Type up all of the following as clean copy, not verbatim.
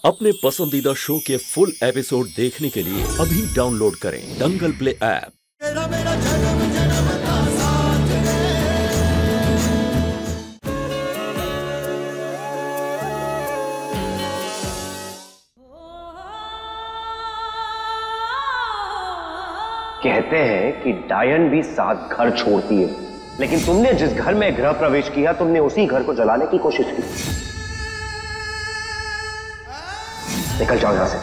अपने पसंदीदा शो के फुल एपिसोड देखने के लिए अभी डाउनलोड करें दंगल प्ले ऐप। कहते हैं कि डायन भी 7 घर छोड़ती है, लेकिन तुमने जिस घर में गृह प्रवेश किया तुमने उसी घर को जलाने की कोशिश की। निकल जाओ यहां से।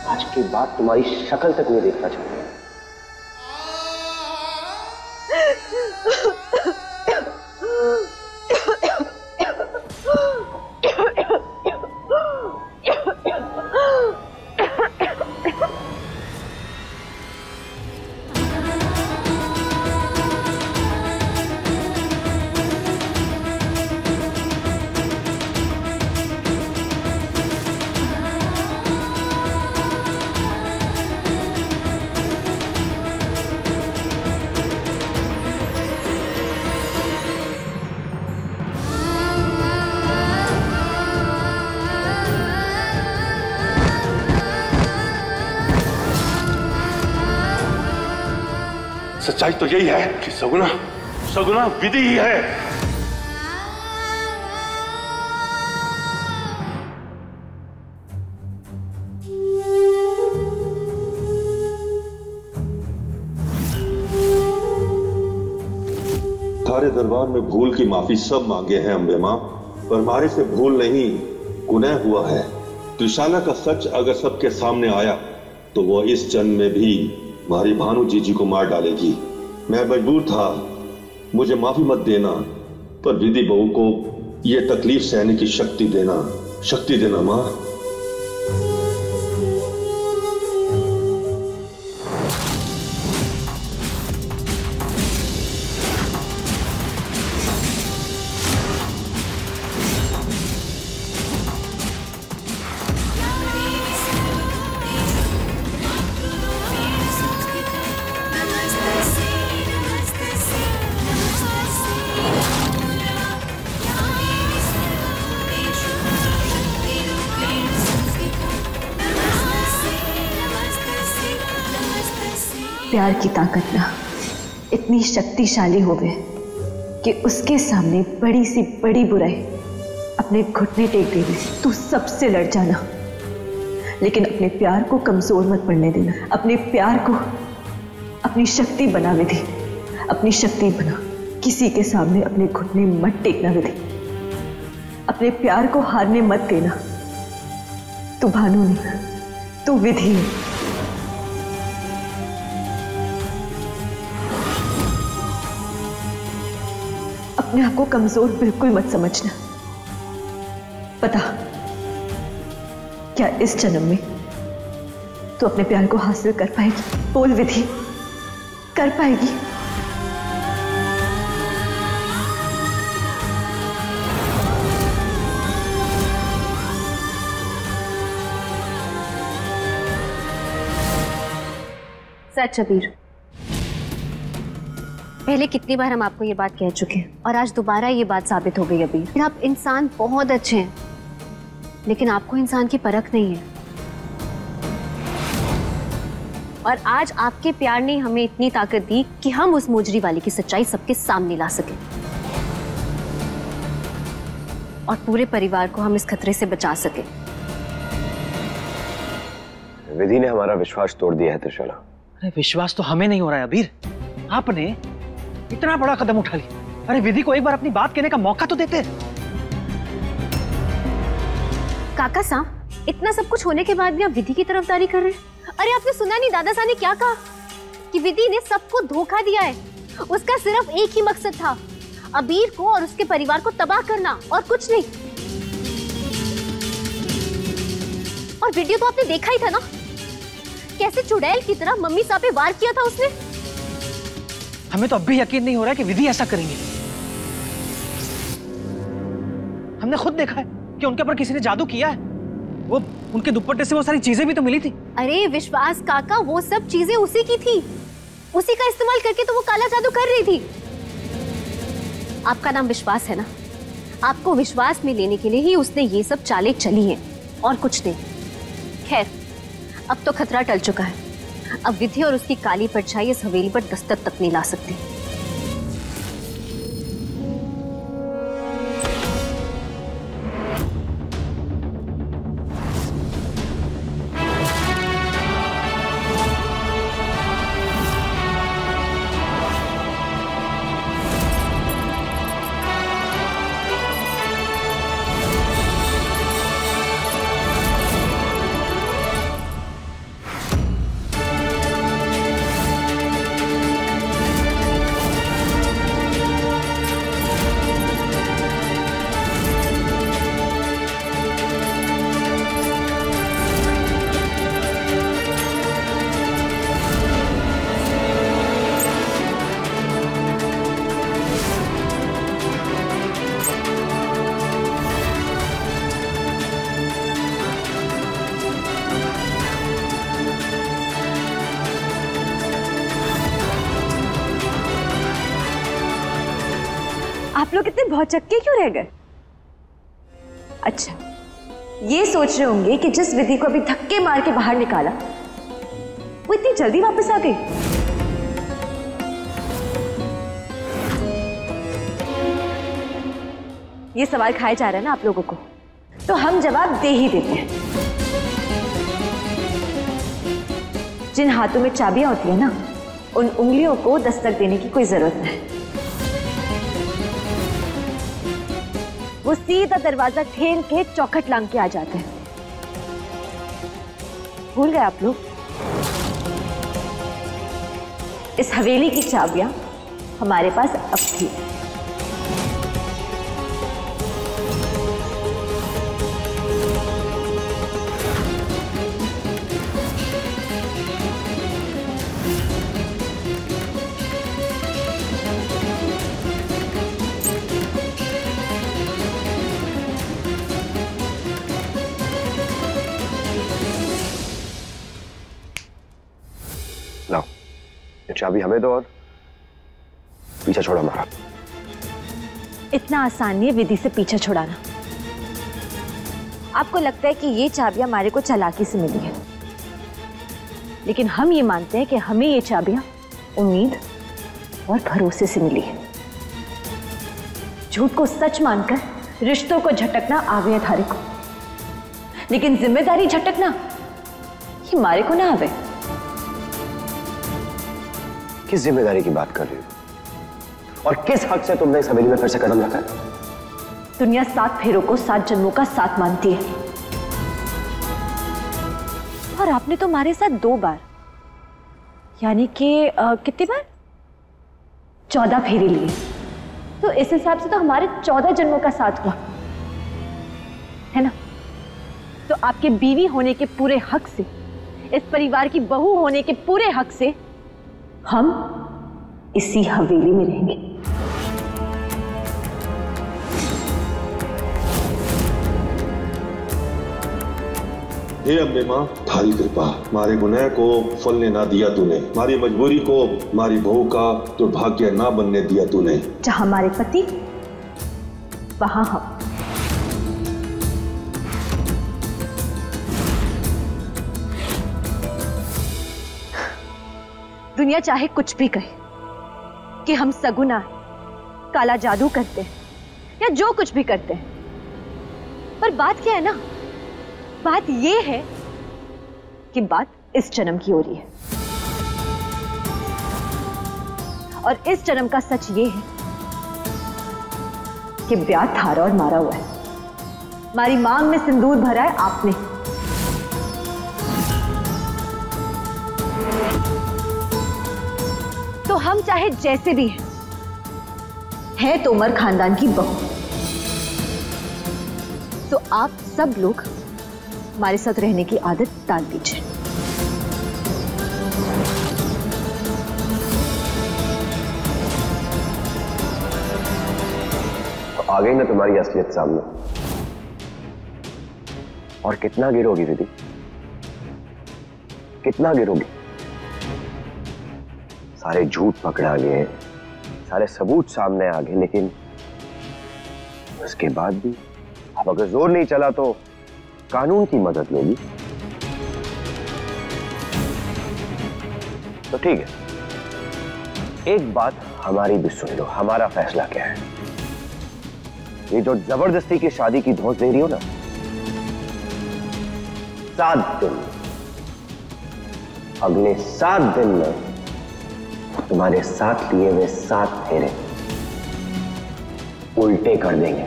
आज के बाद तुम्हारी शक्ल तक नहीं देखना चाहूंगा। सच्चाई तो यही है कि सगुना विधि ही है। थारे दरबार में भूल की माफी सब मांगे हैं अम्बे मां, पर हमारे से भूल नहीं गुनाह हुआ है। त्रिशाला का सच अगर सबके सामने आया तो वो इस जन्म में भी हमारी भानु जीजी को मार डालेगी। मैं मजबूर था, मुझे माफी मत देना, पर विधि बहू को यह तकलीफ सहने की शक्ति देना मां। प्यार की ताकत ना इतनी शक्तिशाली हो गए कि उसके सामने बड़ी सी बड़ी बुराई अपने घुटने टेक देने। तू सबसे लड़ जाना, लेकिन अपने प्यार को कमजोर मत पड़ने देना। अपने प्यार को अपनी शक्ति बना विधि, अपनी शक्ति बना। किसी के सामने अपने घुटने मत टेकना विधि, अपने प्यार को हारने मत देना। तू भानु नहीं, तू विधि है। अपने आप को कमजोर बिल्कुल मत समझना। पता क्या इस जन्म में तू अपने प्यार को हासिल कर पाएगी? बोल विधि, कर पाएगी? सच अबीर, पहले कितनी बार हम आपको ये बात कह चुके हैं और आज दोबारा ये बात साबित हो गई अबीर। आप इंसान बहुत अच्छे हैं, लेकिन आपको इंसान की परख नहीं है। और आज आपके प्यार ने हमें इतनी ताकत दी कि हम उस मोजरी वाली की सच्चाई सबके सामने ला सके और पूरे परिवार को हम इस खतरे से बचा सके। विधि ने हमारा विश्वास तोड़ दिया है त्रिशाला। अरे विश्वास तो हमें नहीं हो रहा है अबीर। आपने इतना बड़ा कदम उठा लिया। अरे विधि को एक बार अपनी बात कहने का मौका तो देते। काका साहब, इतना सब कुछ होने के बाद भी आप विधि की तरफदारी कर रहे हैं। अरे आपने सुना नहीं दादा साहब ने क्या कहा कि विधि ने सबको धोखा दिया है। उसका सिर्फ एक ही मकसद था, अबीर को और उसके परिवार को तबाह करना, और कुछ नहीं। और वीडियो तो आपने देखा ही था ना, कैसे चुड़ैल की तरह मम्मी साहब पे वार किया था उसने। हमें तो अब भी यकीन नहीं हो रहा है कि विधि ऐसा करेंगे। हमने खुद देखा है कि उनके ऊपर किसी ने जादू किया है। वो उनके दुपट्टे से वो सारी चीजें भी तो मिली थी। अरे विश्वास काका, वो सब चीजें उसी की थी, उसी का इस्तेमाल करके तो वो काला जादू कर रही थी। आपका नाम विश्वास है ना, आपको विश्वास में लेने के लिए ही उसने ये सब चालें चली हैं। और कुछ नहीं। खैर, अब तो खतरा टल चुका है। अब विधि और उसकी काली परछाई इस हवेली पर दस्तक तक नहीं ला सकती। आप लोग इतने भौचक्के क्यों रह गए? अच्छा, ये सोच रहे होंगे कि जिस विधि को अभी धक्के मार के बाहर निकाला वो इतनी जल्दी वापस आ गई। ये सवाल खाए जा रहा है ना आप लोगों को, तो हम जवाब दे ही देते हैं। जिन हाथों में चाबियां होती है ना, उन उंगलियों को दस्तक देने की कोई जरूरत नहीं। वो सीधा दरवाजा ठेल के चौखट लांग के आ जाते हैं। भूल गए आप लोग? इस हवेली की चाबियां हमारे पास अब थी। लाओ, ये चाबी हमें दो और पीछा छोड़ा हमारा। इतना आसान नहीं है विधि से पीछा छुड़ाना। आपको लगता है कि ये चाबियां हमारे को चालाकी से मिली है, लेकिन हम ये मानते हैं कि हमें ये चाबियां उम्मीद और भरोसे से मिली है। झूठ को सच मानकर रिश्तों को झटकना आवे थारे को, लेकिन जिम्मेदारी झटकना ये मारे को ना आवे। किस जिम्मेदारी की बात कर रही हो और किस हक से तुमने इस हवेली में फिर से कदम रखा है? दुनिया 7 फेरों को 7 जन्मों का साथ मानती है, और आपने तो हमारे साथ 2 बार, यानी कि कितनी बार? 14 फेरे लिए। तो इस हिसाब से तो हमारे 14 जन्मों का साथ हुआ है ना। तो आपके बीवी होने के पूरे हक से, इस परिवार की बहू होने के पूरे हक से हम इसी हवेली में रहेंगे। हे अम्बे माँ, थारी कृपा, मारे गुनाह को फलने ना दिया तूने, मारी मजबूरी को मारी बहू का दुर्भाग्य ना बनने दिया तूने। जहां हमारे पति वहां हम। दुनिया चाहे कुछ भी कहे कि हम सगुना है, काला जादू करते हैं या जो कुछ भी करते हैं, पर बात क्या है ना, बात यह है कि बात इस जन्म की हो रही है। और इस जन्म का सच ये है कि ब्याह थारा और मारा हुआ है। हमारी मांग में सिंदूर भरा है आपने। तो हम चाहे जैसे भी हैं तोमर खानदान की बहू, तो आप सब लोग हमारे साथ रहने की आदत डाल दीजिए। तो आ गई ना तुम्हारी असलियत सामने। और कितना गिरोगी विधि, कितना गिरोगी? सारे झूठ पकड़ा गए, सारे सबूत सामने आ गए, लेकिन उसके बाद भी अब अगर जोर नहीं चला तो कानून की मदद लेगी तो ठीक है। एक बात हमारी भी सुन लो, हमारा फैसला क्या है। ये जो जबरदस्ती की शादी की धौंस दे रही हो ना, 7 दिन, अगले 7 दिन में तुम्हारे साथ लिए हुए 7 फेरे उल्टे कर देंगे।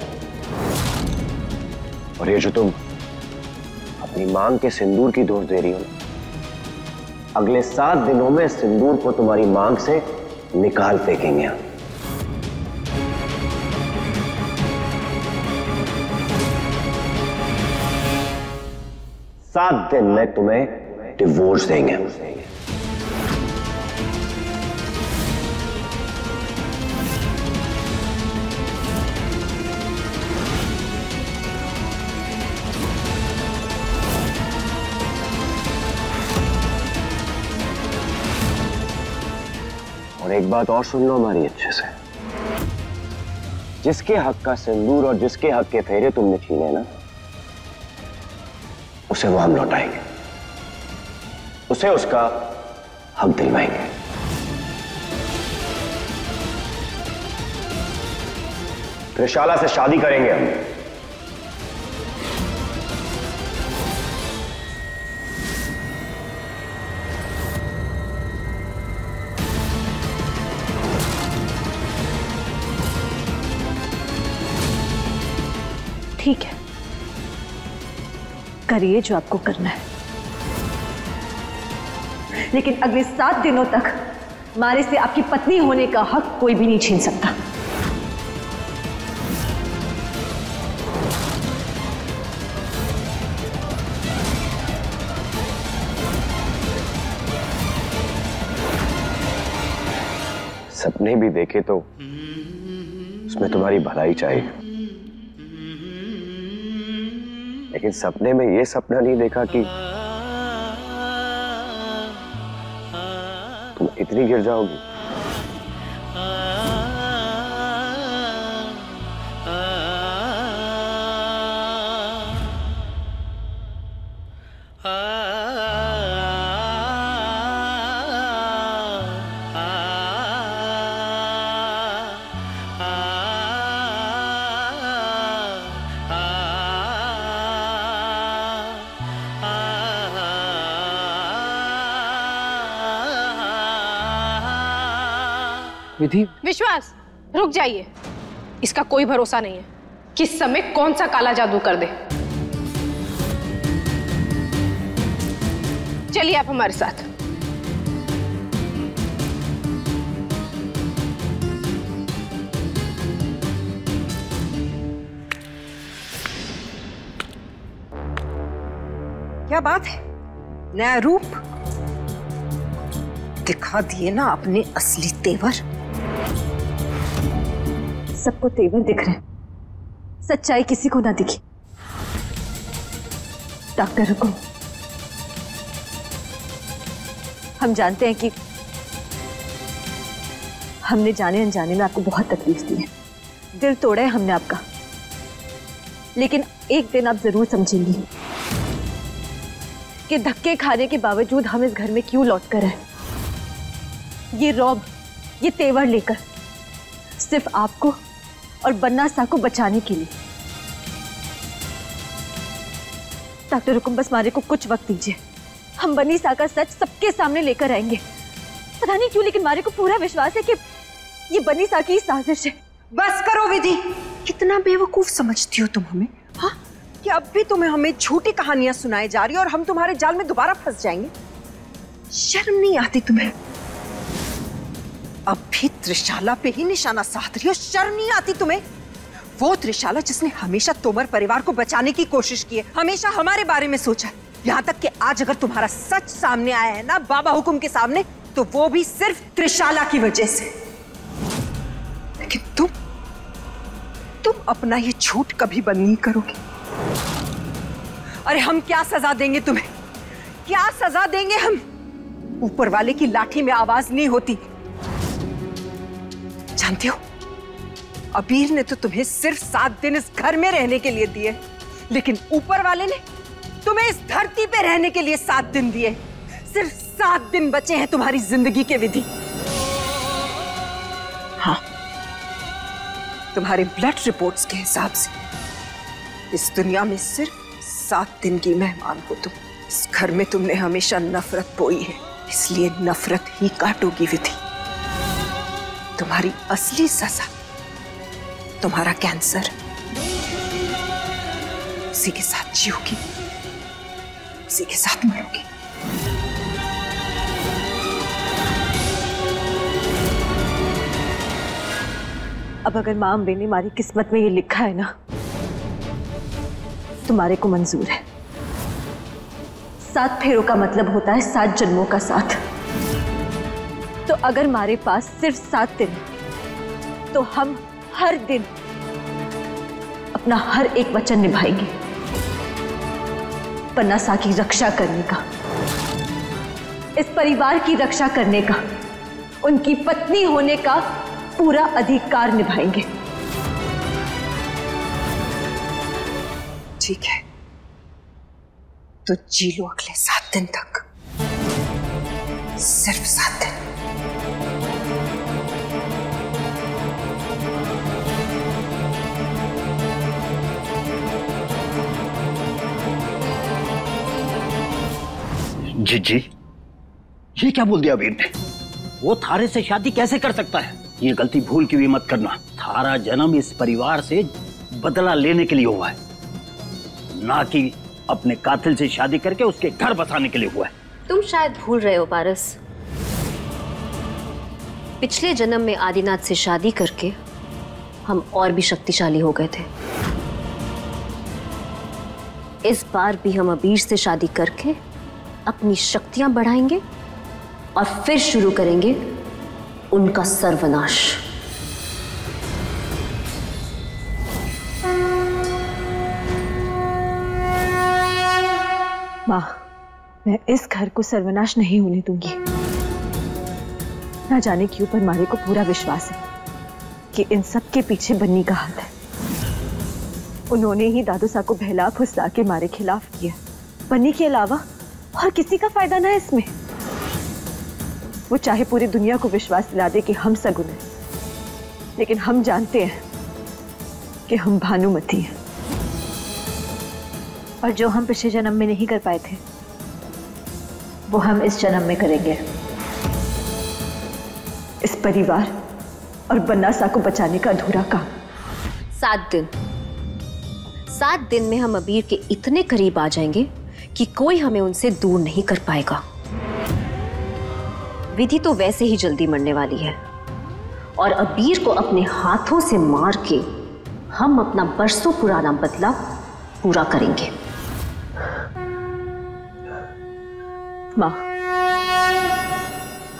और ये जो तुम अपनी मांग के सिंदूर की धौंस दे रही हो ना, अगले 7 दिनों में सिंदूर को तुम्हारी मांग से निकाल फेंकेंगे हम। सात दिन में तुम्हें डिवोर्स देंगे। और एक बात और सुन लो हमारी अच्छे से, जिसके हक का सिंदूर और जिसके हक के फेरे तुमने छीने ना, उसे वो हम लौटाएंगे, उसे उसका हक दिलवाएंगे। त्रिशाला से शादी करेंगे हम। ठीक है, करिए जो आपको करना है, लेकिन अगले 7 दिनों तक मारे से आपकी पत्नी होने का हक कोई भी नहीं छीन सकता। सपने भी देखे तो उसमें तुम्हारी भलाई चाहिए, लेकिन सपने में ये सपना नहीं देखा कि तुम इतनी गिर जाओगी। विधि, विश्वास, रुक जाइए। इसका कोई भरोसा नहीं है किस समय कौन सा काला जादू कर दे। चलिए आप हमारे साथ। क्या बात है, नया रूप दिखा दिए ना अपने असली तेवर। सबको तेवर दिख रहे हैं, सच्चाई किसी को ना दिखी। डॉक्टर रुको, हम जानते हैं कि हमने जाने अनजाने में आपको बहुत तकलीफ दी है, दिल तोड़ा है हमने आपका, लेकिन एक दिन आप जरूर समझेंगी कि धक्के खाने के बावजूद हम इस घर में क्यों लौट कर आए। ये रौब, ये तेवर लेकर, सिर्फ आपको और बन्ना सा को बचाने के लिए। डॉक्टर हुकुम, बस मारे को कुछ वक्त दीजिए, हम बन्नी सा का सच सबके सामने लेकर आएंगे। पता नहीं क्यों, लेकिन मारे को पूरा विश्वास है कि ये बन्नी सा की साजिश है। बस करो विधि, कितना बेवकूफ समझती हो तुम हमें, हाँ? कि अब भी तुम्हें हमें झूठी कहानियां सुनाई जा रही है और हम तुम्हारे जाल में दोबारा फंस जाएंगे। शर्म नहीं आती तुम्हें? अब भी त्रिशाला पे ही निशाना साध रही हो, शर्म नहीं आती तुम्हें? वो त्रिशाला जिसने हमेशा तोमर परिवार को बचाने की कोशिश की है, हमेशा हमारे बारे में सोचा, यहाँ तक कि आज अगर तुम्हारा सच सामने आया है ना बाबा हुकुम के सामने, तो वो भी सिर्फ त्रिशाला की वजह से। लेकिन तुम अपना ये झूठ कभी बंद नहीं करोगे। अरे हम क्या सजा देंगे तुम्हें, क्या सजा देंगे हम? ऊपर वाले की लाठी में आवाज नहीं होती। जानते हो, अबीर ने तो तुम्हें सिर्फ 7 दिन इस घर में रहने के लिए दिए, लेकिन ऊपर वाले ने तुम्हें इस धरती पे रहने के लिए 7 दिन दिए, सिर्फ 7 दिन बचे हैं तुम्हारी जिंदगी के विधि। हाँ, तुम्हारे ब्लड रिपोर्ट्स के हिसाब से इस दुनिया में सिर्फ 7 दिन की मेहमान हो तुम। इस घर में तुमने हमेशा नफरत बोई है, इसलिए नफरत ही काटोगी विधि। तुम्हारी असली सजा तुम्हारा कैंसर, उसी के साथ जियोगी, उसी के साथ मरोगी। अब अगर मां अम्बे ने हमारी किस्मत में ये लिखा है ना, तुम्हारे को मंजूर है। 7 फेरों का मतलब होता है 7 जन्मों का साथ। तो अगर हमारे पास सिर्फ 7 दिन है, तो हम हर दिन अपना हर एक वचन निभाएंगे, पन्ना सा की रक्षा करने का, इस परिवार की रक्षा करने का, उनकी पत्नी होने का पूरा अधिकार निभाएंगे। ठीक है, तो जी लो अगले 7 दिन तक, सिर्फ 7 दिन। जी, ये क्या बोल दिया अबीर ने? वो थारे से शादी कैसे कर सकता है? ये गलती भूल की भी मत करना। थारा जन्म इस परिवार से बदला लेने के लिए हुआ है, ना कि अपने कातिल से शादी करके उसके घर बसाने के लिए हुआ है। तुम शायद भूल रहे हो पारस, पिछले जन्म में आदिनाथ से शादी करके हम और भी शक्तिशाली हो गए थे। इस बार भी हम अबीर से शादी करके अपनी शक्तियां बढ़ाएंगे और फिर शुरू करेंगे उनका सर्वनाश। मां, मैं इस घर को सर्वनाश नहीं होने दूंगी। ना जाने क्यों पर मारे को पूरा विश्वास है कि इन सब के पीछे बन्नी का हाथ है। उन्होंने ही दादू सा को बहला फुसला के मारे खिलाफ किया। बन्नी के अलावा और किसी का फायदा ना है इसमें। वो चाहे पूरी दुनिया को विश्वास दिला दे कि हम सगुन हैं, लेकिन हम जानते हैं कि हम भानुमती हैं, और जो हम पिछले जन्म में नहीं कर पाए थे वो हम इस जन्म में करेंगे। इस परिवार और बन्ना सा को बचाने का अधूरा काम। 7 दिन में हम अबीर के इतने करीब आ जाएंगे कि कोई हमें उनसे दूर नहीं कर पाएगा। विधि तो वैसे ही जल्दी मरने वाली है, और अबीर को अपने हाथों से मार के हम अपना बरसों पुराना बदला पूरा करेंगे। मां,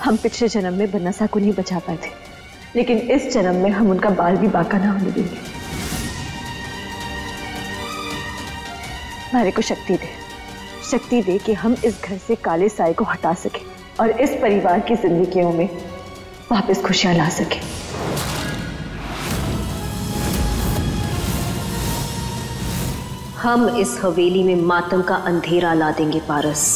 हम पिछले जन्म में बन्ना सा को नहीं बचा पाए थे, लेकिन इस जन्म में हम उनका बाल भी बाका ना होने देंगे। हमारे को शक्ति दे कि हम इस घर से काले साए को हटा सके और इस परिवार की जिंदगियों में वापस खुशियां ला सके। हम इस हवेली में मातम का अंधेरा ला देंगे पारस।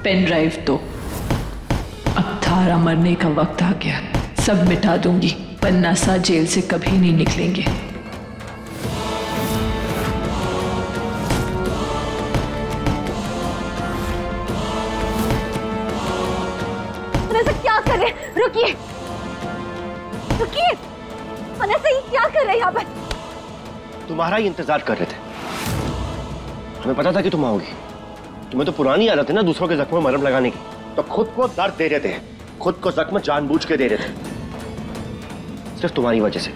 पेन ड्राइव दो। अब थारा मरने का वक्त आ गया, सब मिटा दूंगी। पन्ना सा जेल से कभी नहीं निकलेंगे। रुकिए रुकिए, मनसा ये क्या कर रहे हैं यहाँ पर? तुम्हारा ही इंतजार कर रहे थे। हमें पता था कि तुम आओगी। तुम्हें तो पुरानी आदत है ना दूसरों के जख्म में मरहम लगाने की, तो खुद को दर्द दे रहे थे, खुद को जख्म जानबूझ के दे रहे थे, सिर्फ तुम्हारी वजह से।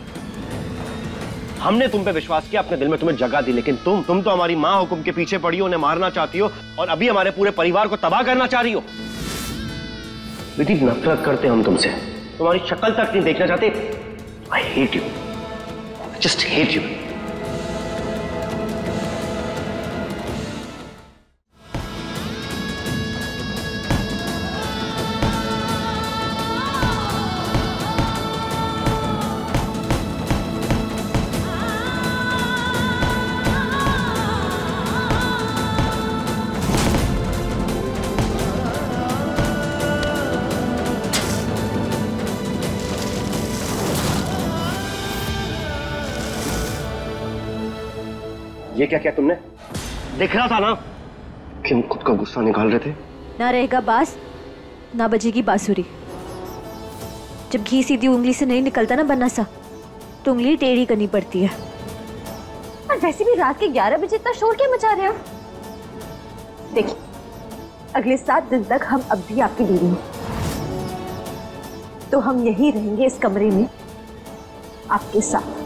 हमने तुम पे विश्वास किया, अपने दिल में तुम्हें जगह दी, लेकिन तुम तो हमारी माँ हुक्म के पीछे पड़ी हो, उन्हें मारना चाहती हो और अभी हमारे पूरे परिवार को तबाह करना चाह रही हो। विधि, नफरत करते हम तुमसे, तुम्हारी शक्ल तक नहीं देखना चाहते। I hate you, just hate you. ये क्या किया तुमने? देख रहा था ना कि हम खुद का गुस्सा निकाल रहे थे। ना रहेगा बांस, ना बजेगी बांसुरी। जब घी सीधी उंगली से नहीं निकलता ना बनना सा, तो उंगली टेढ़ी करनी पड़ती है। और वैसे भी रात के 11 बजे इतना शोर क्या मचा रहे हो? देखिए, अगले 7 दिन तक हम अब भी आपकी बीवी हैं, तो हम यही रहेंगे इस कमरे में आपके साथ।